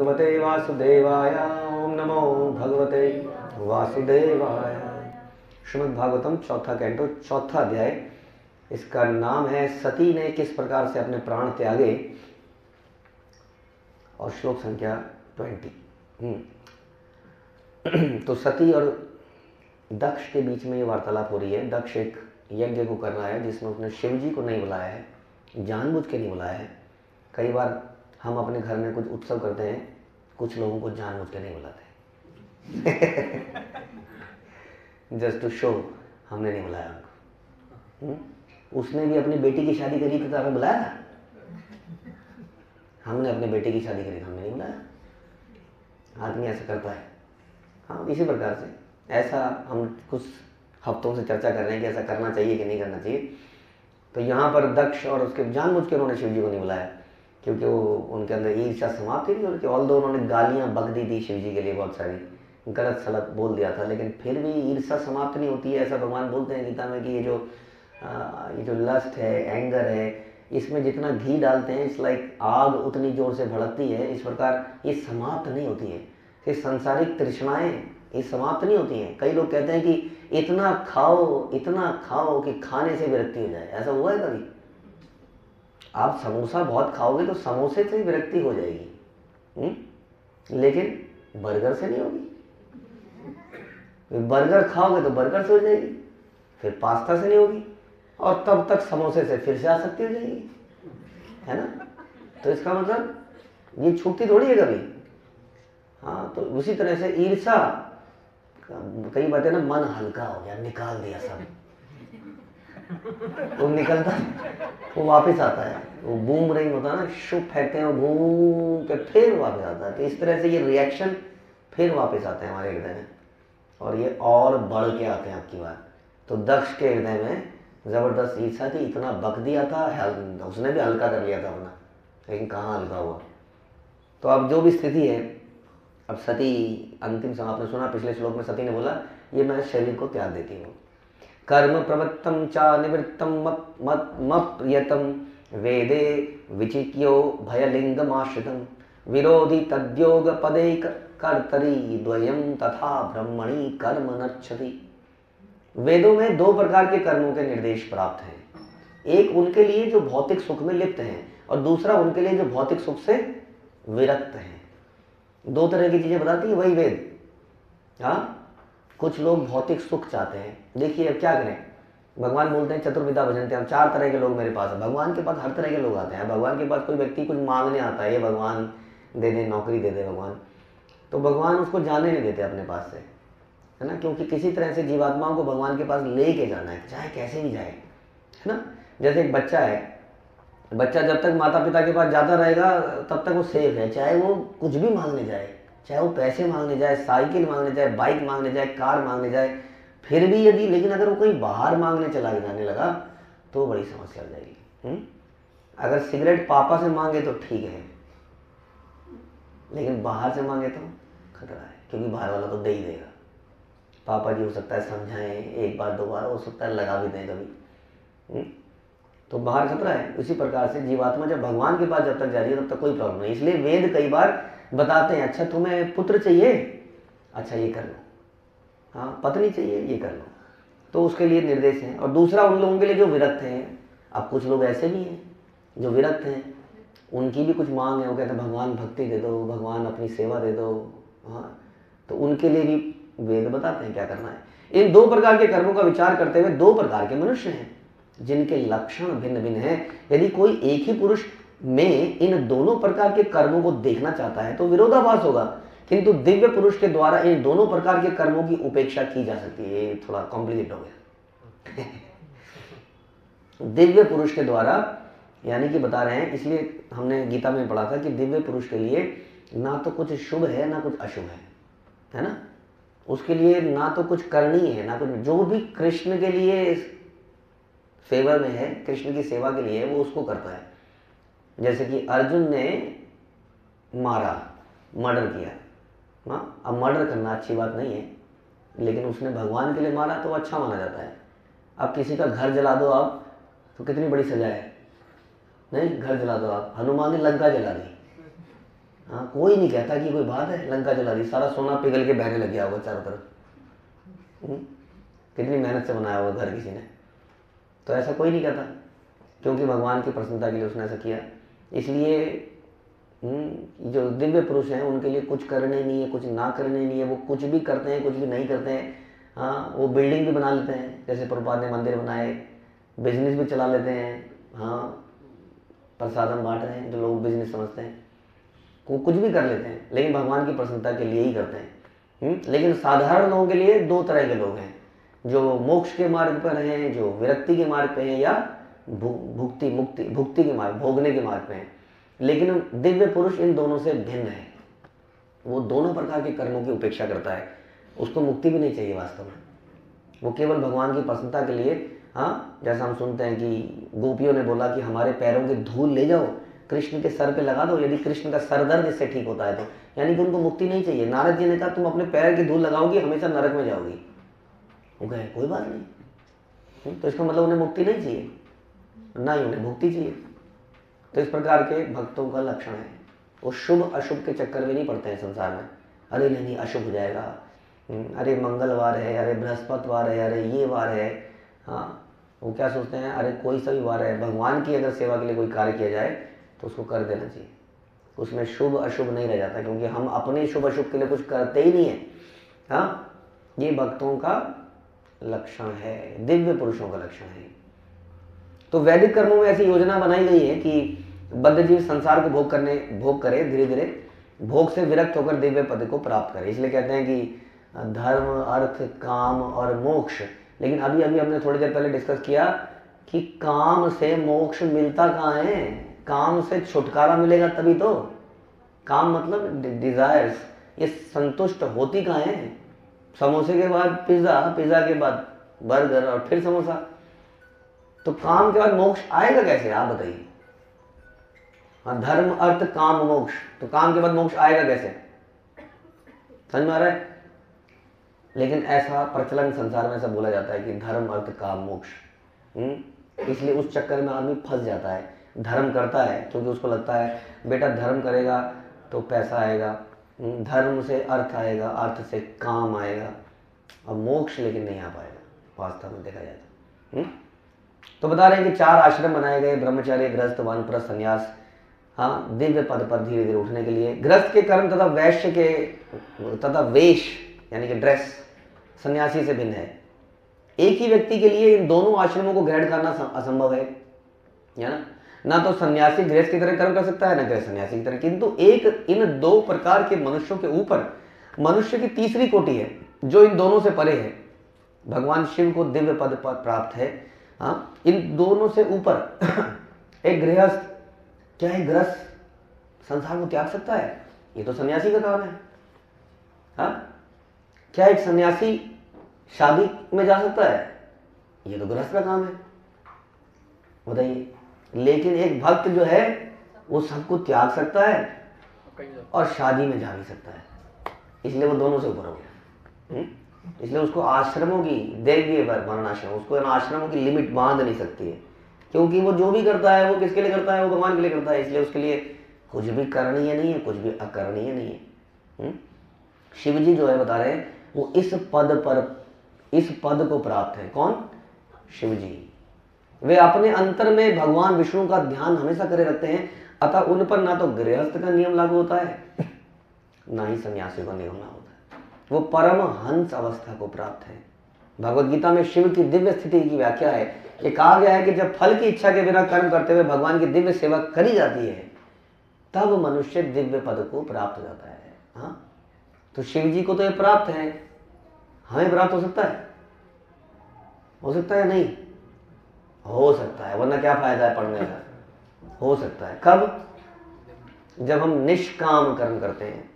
भगवते वासुदेवाय। ओम नमो भगवते वासुदेवाय। श्रीमद् भागवतम चौथा कैंटो चौथा अध्याय। इसका नाम है सती ने किस प्रकार से अपने प्राण त्यागे और श्लोक संख्या 20। तो सती और दक्ष के बीच में ये वार्तालाप हो रही है। दक्ष एक यज्ञ को कर रहा है जिसमें उसने शिव जी को नहीं बुलाया है, जानबूझ के नहीं बुलाया है। कई बार हम अपने घर में कुछ उत्सव करते हैं, कुछ लोगों को जानबूझ के नहीं बुलाते जस्ट टू शो, हमने नहीं बुलाया उनको। उसने भी अपनी बेटी की शादी करी थी तो हमें बुलाया था? हमने अपने बेटे की शादी करी, हमने नहीं बुलाया। आदमी ऐसा करता है। हाँ, इसी प्रकार से ऐसा हम कुछ हफ्तों से चर्चा कर रहे हैं कि ऐसा करना चाहिए कि नहीं करना चाहिए। तो यहाँ पर दक्ष और उसके जानबूझ के उन्होंने शिव जी को नहीं बुलाया क्योंकि वो उनके अंदर ईर्ष्या समाप्त ही नहीं होती। ऑल्दो उन्होंने गालियाँ बक दी थी शिव जी के लिए, बहुत सारी गलत सलत बोल दिया था, लेकिन फिर भी ईर्ष्या समाप्त नहीं होती है। ऐसा भगवान बोलते हैं गीता में कि ये जो लस्ट है, एंगर है, इसमें जितना घी डालते हैं इट्स लाइक आग उतनी जोर से भड़कती है। इस प्रकार ये समाप्त नहीं होती है। ये सांसारिक तृष्णाएं ये समाप्त नहीं होती हैं। कई लोग कहते हैं कि इतना खाओ कि खाने से विरक्ति हो जाए। ऐसा हुआ है कभी? आप समोसा बहुत खाओगे तो समोसे से विरक्ति हो जाएगी, लेकिन बर्गर से नहीं होगी। बर्गर खाओगे तो बर्गर से हो जाएगी, फिर पास्ता से नहीं होगी, और तब तक समोसे से फिर से आसक्ति हो जाएगी, है ना? तो इसका मतलब ये छूटती थोड़ी है कभी। हाँ, तो उसी तरह से ईर्ष्या, कई बातें ना, मन हल्का हो गया, निकाल दिया सब, वो निकलता, वो वापस आता है। वो बूम रिंग होता है ना, शुभ फेंकते हैं, वो घूम के फिर वापस आता है। तो इस तरह से ये रिएक्शन फिर वापस आते हैं हमारे हृदय में, और ये और बढ़ के आते हैं आपकी बात। तो दक्ष के हृदय में जबरदस्त ईर्ष्या थी, इतना बक दिया था, उसने भी हल्का कर लिया था अपना, लेकिन कहाँ हल्का हुआ। तो अब जो भी स्थिति है, अब सती अंतिम समय, आपने सुना पिछले श्लोक में सती ने बोला ये मैं शरीर को त्याग देती हूँ। कर्म प्रवृत्तम चा निवृत्तम मप्रियतम वेदे विचिक्यो भयलिंगमाश्रितम विरोधी तद्योग पदे कर्तरी द्वयम तथा ब्रह्मणि कर्म नच्छति। वेदों में दो प्रकार के कर्मों के निर्देश प्राप्त हैं। एक उनके लिए जो भौतिक सुख में लिप्त हैं, और दूसरा उनके लिए जो भौतिक सुख से विरक्त हैं। दो तरह की चीजें बताती है वही वेद। हाँ, कुछ लोग भौतिक सुख चाहते हैं। देखिए अब क्या करें, भगवान बोलते हैं चतुर्विधा भजन्ते, हम 4 तरह के लोग मेरे पास है। भगवान के पास हर तरह के लोग आते हैं। भगवान के पास कोई व्यक्ति कुछ मांगने आता है, ये भगवान दे दे, नौकरी दे दे भगवान, तो भगवान उसको जाने नहीं देते अपने पास से, है ना? क्योंकि किसी तरह से जीवात्माओं को भगवान के पास ले के जाना है, चाहे कैसे भी जाए, है ना? जैसे एक बच्चा है, बच्चा जब तक माता पिता के पास जाता रहेगा तब तक वो सेफ है, चाहे वो कुछ भी मांगने जाए, चाहे वो पैसे मांगने जाए, साइकिल मांगने जाए, बाइक मांगने जाए, कार मांगने जाए, फिर भी यदि, लेकिन अगर वो कहीं बाहर मांगने चला जाने लगा तो बड़ी समस्या हो जाएगी। अगर सिगरेट पापा से मांगे तो ठीक है, लेकिन बाहर से मांगे तो खतरा है, क्योंकि बाहर वाला तो दे ही देगा। पापा जी हो सकता है समझाएं, एक बार 2 बार, हो सकता है लगा भी दें कभी, तो बाहर खतरा है। उसी प्रकार से जीवात्मा जब भगवान के पास जब तक जा रही है तब तक कोई प्रॉब्लम नहीं। इसलिए वेद कई बार बताते हैं, अच्छा तुम्हें पुत्र चाहिए, अच्छा ये कर लो, हाँ पत्नी चाहिए, ये कर लो, तो उसके लिए निर्देश हैं। और दूसरा उन लोगों के लिए जो विरक्त हैं। अब कुछ लोग ऐसे भी हैं जो विरक्त हैं, उनकी भी कुछ मांग है, वो कहते हैं भगवान भक्ति दे दो, भगवान अपनी सेवा दे दो, हाँ, तो उनके लिए भी वेद बताते हैं क्या करना है। इन 2 प्रकार के कर्मों का विचार करते हुए 2 प्रकार के मनुष्य हैं जिनके लक्षण भिन्न भिन्न हैं। यदि कोई एक ही पुरुष में इन दोनों प्रकार के कर्मों को देखना चाहता है तो विरोधाभास होगा, किंतु दिव्य पुरुष के द्वारा इन दोनों प्रकार के कर्मों की उपेक्षा की जा सकती है। ये थोड़ा कॉम्प्लिकेट हो गया दिव्य पुरुष के द्वारा, यानी कि बता रहे हैं, इसलिए हमने गीता में पढ़ा था कि दिव्य पुरुष के लिए ना तो कुछ शुभ है ना कुछ अशुभ है ना? उसके लिए ना तो कुछ करनी है ना कुछ, जो भी कृष्ण के लिए फेवर में है, कृष्ण की सेवा के लिए वो उसको करता है। जैसे कि अर्जुन ने मारा, मर्डर किया, हाँ, अब मर्डर करना अच्छी बात नहीं है, लेकिन उसने भगवान के लिए मारा तो अच्छा माना जाता है। अब किसी का घर जला दो आप, तो कितनी बड़ी सजा है, नहीं? घर जला दो आप, हनुमान ने लंका जला दी, हाँ, कोई नहीं कहता कि कोई बात है, लंका जला दी, सारा सोना पिघल के बहने लग गया होगा चारों तरफ। कितनी मेहनत से बनाया होगा घर किसी ने, तो ऐसा कोई नहीं कहता, क्योंकि भगवान की प्रसन्नता के लिए उसने ऐसा किया। इसलिए जो दिव्य पुरुष हैं उनके लिए कुछ करने नहीं है, कुछ ना करने नहीं है, वो कुछ भी करते हैं, कुछ भी नहीं करते हैं। हाँ, वो बिल्डिंग भी बना लेते हैं, जैसे प्रभुपाद ने मंदिर बनाए, बिजनेस भी चला लेते हैं। हाँ, प्रसादम बांट रहे हैं जो लोग बिजनेस समझते हैं, वो कुछ भी कर लेते हैं, लेकिन भगवान की प्रसन्नता के लिए ही करते हैं। लेकिन साधारण लोगों के लिए दो तरह के लोग हैं, जो मोक्ष के मार्ग पर हैं, जो विरक्ति के मार्ग पे हैं, या भुक्ति के मार्ग, भोगने के मार्ग पे हैं। लेकिन दिव्य पुरुष इन दोनों से भिन्न है, वो दोनों प्रकार के कर्मों की उपेक्षा करता है, उसको मुक्ति भी नहीं चाहिए वास्तव में, वो केवल भगवान की प्रसन्नता के लिए। हाँ, जैसा हम सुनते हैं कि गोपियों ने बोला कि हमारे पैरों की धूल ले जाओ, कृष्ण के सर पे लगा दो, यदि कृष्ण का सर दर्द इससे ठीक होता है तो, यानी कि उनको मुक्ति नहीं चाहिए। नारद जी ने कहा तुम अपने पैर की धूल लगाओगी हमेशा नरक में जाओगी, वो कहे कोई बात नहीं, तो इसका मतलब उन्हें मुक्ति नहीं चाहिए, ना ही उन्हें मुक्ति चाहिए। तो इस प्रकार के भक्तों का लक्षण है, वो शुभ अशुभ के चक्कर में नहीं पड़ते हैं संसार में। अरे नहीं अशुभ हो जाएगा, अरे मंगलवार है, अरे बृहस्पतिवार है, अरे ये वार है। हाँ, वो क्या सोचते हैं, अरे कोई सा भी वार है, भगवान की अगर सेवा के लिए कोई कार्य किया जाए तो उसको कर देना चाहिए, उसमें शुभ अशुभ नहीं रह जाता, क्योंकि हम अपने शुभ अशुभ के लिए कुछ करते ही नहीं है। हाँ, ये भक्तों का लक्षण है, दिव्य पुरुषों का लक्षण है। तो वैदिक कर्मों में ऐसी योजना बनाई गई है कि बद्ध जीव संसार को भोग करे, धीरे धीरे भोग से विरक्त होकर दिव्य पद को प्राप्त करे। इसलिए कहते हैं कि धर्म, अर्थ, काम और मोक्ष। लेकिन अभी हमने थोड़ी देर पहले डिस्कस किया कि काम से मोक्ष मिलता कहाँ है, काम से छुटकारा मिलेगा तभी तो। काम मतलब डिजायर्स, ये संतुष्ट होती कहाँ है। समोसे के बाद पिज्जा, पिज्जा के बाद बर्गर और फिर समोसा, तो काम के बाद मोक्ष आएगा कैसे, आप बताइए। हाँ, धर्म अर्थ काम मोक्ष, तो काम के बाद मोक्ष आएगा कैसे, समझ में आ रहा है। लेकिन ऐसा प्रचलन संसार में ऐसा बोला जाता है कि धर्म अर्थ काम मोक्ष, इसलिए उस चक्कर में आदमी फंस जाता है। धर्म करता है क्योंकि उसको लगता है बेटा धर्म करेगा तो पैसा आएगा, धर्म से अर्थ आएगा, अर्थ से काम आएगा, और मोक्ष लेकिन नहीं आ पाएगा वास्तव में देखा जाए तो। तो बता रहे हैं कि 4 आश्रम बनाए गए, ब्रह्मचर्य, गृहस्थ, वानप्रस्थ, संन्यास। हाँ, दिव्य पद पर धीरे धीरे उठने के लिए। गृहस्थ के कर्म तथा वैश्य के तथा वेश यानी कि ड्रेस सन्यासी से भिन्न है। एक ही व्यक्ति के लिए इन दोनों आश्रमों को ग्रहण करना असंभव है ना तो सन्यासी गृहस्थ की तरह कर्म कर सकता है, ना गृहस्थ सन्यासी की तरह। किंतु एक इन 2 प्रकार के मनुष्यों के ऊपर मनुष्य की तीसरी कोटि है जो इन दोनों से परे है। भगवान शिव को दिव्य पद प्राप्त है। हाँ, इन दोनों से ऊपर एक गृहस्थ, क्या है गृहस्थ संसार को त्याग सकता है, ये तो सन्यासी का काम है। हाँ, क्या एक सन्यासी शादी में जा सकता है, ये तो गृहस्थ का काम है, बताइए। लेकिन एक भक्त जो है वो सबको त्याग सकता है और शादी में जा भी सकता है, इसलिए वो दोनों से ऊपर हो गया। इसलिए उसको आश्रमों की दैवीय वर्णाश्रम, उसको आश्रमों की लिमिट बांध नहीं सकती है, क्योंकि वो जो भी करता है वो किसके लिए करता है, वो भगवान के लिए करता है। इसलिए उसके लिए कुछ भी करणीय नहीं है, कुछ भी अकरणीय नहीं है। शिव जी जो है बता रहे हैं वो इस पद को प्राप्त है। कौन? शिव जी। वे अपने अंतर में भगवान विष्णु का ध्यान हमेशा करे रखते हैं, अतः उन पर ना तो गृहस्थ का नियम लागू होता है ना ही सन्यासी का नियम लागू होता है, वो परम हंस अवस्था को प्राप्त है। भगवद गीता में शिव की दिव्य स्थिति की व्याख्या है, ये कहा गया है कि जब फल की इच्छा के बिना कर्म करते हुए भगवान की दिव्य सेवा करी जाती है तब मनुष्य दिव्य पद को प्राप्त हो जाता है। हाँ, तो शिव जी को तो ये प्राप्त है, हमें प्राप्त हो सकता है? हो सकता है? नहीं हो सकता है, वरना क्या फायदा है पढ़ने का। हो सकता है कब? जब हम निष्काम कर्म करते हैं।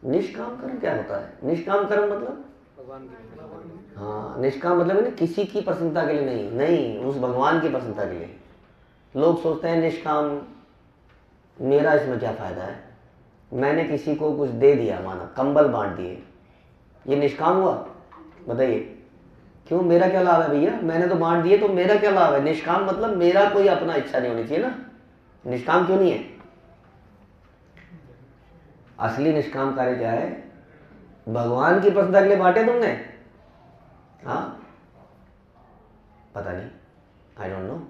निष्काम कर्म क्या होता है? निष्काम कर्म मतलब हाँ, निष्काम मतलब है ना किसी की प्रसन्नता के लिए नहीं, उस भगवान की प्रसन्नता के लिए। लोग सोचते हैं निष्काम, मेरा इसमें क्या फायदा है, मैंने किसी को कुछ दे दिया, माना कंबल बांट दिए, ये निष्काम हुआ? बताइए, क्यों, मेरा क्या लाभ है भैया, मैंने तो बांट दिए तो मेरा क्या लाभ है? निष्काम मतलब मेरा कोई अपना इच्छा नहीं होनी चाहिए ना, निष्काम क्यों नहीं है? असली निष्काम कार्य क्या है? भगवान की प्रसन्नता के लिए बांटे तुमने? हाँ, पता नहीं, आई डोंट नो।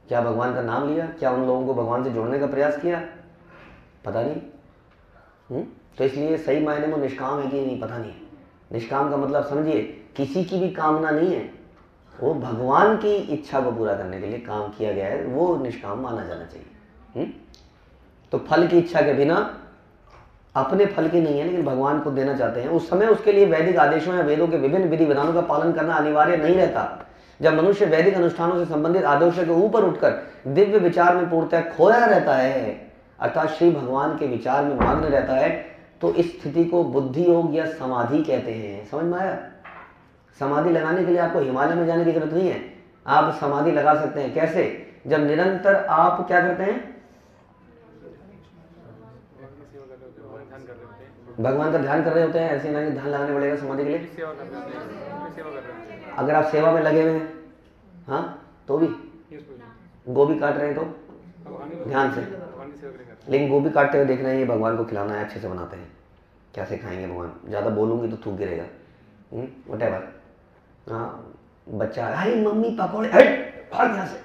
क्या भगवान का नाम लिया? क्या उन लोगों को भगवान से जोड़ने का प्रयास किया? पता नहीं। तो इसलिए सही मायने में निष्काम है कि नहीं, पता नहीं। निष्काम का मतलब समझिए, किसी की भी कामना नहीं है, वो भगवान की इच्छा को पूरा करने के लिए काम किया गया है, वो निष्काम माना जाना चाहिए। तो फल की इच्छा के बिना, अपने फल की नहीं है लेकिन भगवान को देना चाहते हैं, उस समय उसके लिए वैदिक आदेशों या वेदों के विभिन्न विधि विधानों का पालन करना अनिवार्य नहीं रहता। जब मनुष्य वैदिक अनुष्ठानों से संबंधित आदर्शों के ऊपर उठकर दिव्य विचार में पूर्णतः खोया रहता है, अर्थात श्री भगवान के विचार में मग्न रहता है, तो इस स्थिति को बुद्धि योग या समाधि कहते हैं। समझ में आया? समाधि लगाने के लिए आपको हिमालय में जाने की जरूरत नहीं है, आप समाधि लगा सकते हैं। कैसे? जब निरंतर आप क्या करते हैं? भगवान का ध्यान कर रहे होते हैं। ऐसे नहीं ध्यान लगाने पड़ेगा समाधि के लिए। अगर आप सेवा में लगे हुए हैं, हाँ, तो भी गोभी काट रहे हैं तो ध्यान से, लेकिन गोभी काटते हुए देख रहे हैं ये भगवान को खिलाना है, अच्छे से बनाते हैं, कैसे खाएंगे भगवान? ज़्यादा बोलूँगी तो थूक गिरेगा, व्हाटएवर। हाँ, बच्चा, अरे मम्मी पकौड़े, भाग यहाँ से,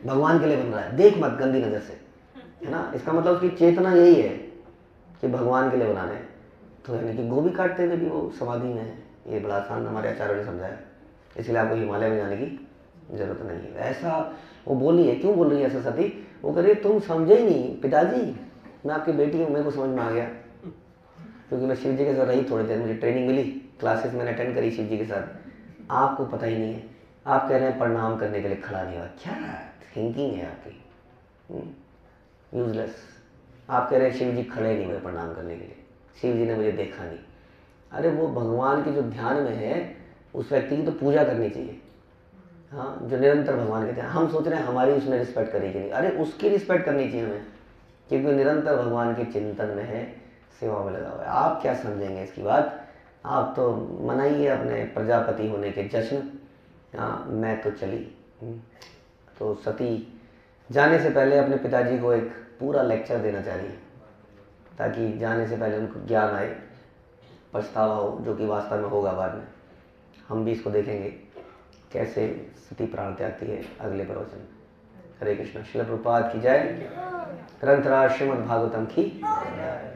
भगवान के लिए बन रहा है, देख मत गंदी नज़र से, है ना? इसका मतलब उसकी चेतना यही है कि भगवान के लिए बना रहे हैं। तो यानी कि गोभी काटते हुए भी वो समाधि में है। ये बड़ा आसान हमारे आचार्यों ने समझाया, इसलिए आपको हिमालय में जाने की जरूरत नहीं है। ऐसा वो बोली है, क्यों बोल रही है ऐसा सती? वो कह रही तुम समझे ही नहीं पिताजी, मैं आपकी बेटी हूँ, मेरे को समझ में आ गया, क्योंकि मैं शिव जी के साथ रही थोड़ी देर, मुझे ट्रेनिंग मिली, क्लासेस मैंने अटेंड करी शिव जी के साथ। आपको पता ही नहीं है, आप कह रहे हैं प्रणाम करने के लिए खड़ा नहीं हुआ। क्या थिंकिंग है आपकी, यूजलेस। आप कह रहे हैं शिव जी खड़े नहीं हुए प्रणाम करने के लिए, शिव जी ने मुझे देखा नहीं। अरे वो भगवान के जो ध्यान में है, उस व्यक्ति की तो पूजा करनी चाहिए। हाँ, जो निरंतर भगवान के ध्यान, हम सोच रहे हैं हमारी उसने रिस्पेक्ट करेगी नहीं, अरे उसकी रिस्पेक्ट करनी चाहिए हमें, क्योंकि निरंतर भगवान के चिंतन में है, सेवा में लगा हुआ है। आप क्या समझेंगे इसकी बात? आप तो मनाइए अपने प्रजापति होने के जश्न। हाँ, मैं तो चली। तो सती जाने से पहले अपने पिताजी को एक पूरा लेक्चर देना चाह रही है, ताकि जाने से पहले उनको ज्ञान आए, पछतावा हो, जो कि वास्तव में होगा बाद में। हम भी इसको देखेंगे कैसे सती प्राण त्यागती है अगले प्रवचन। हरे कृष्ण। श्रील प्रभुपाद की जय। ग्रंथराज श्रीमद् भागवतम की जय।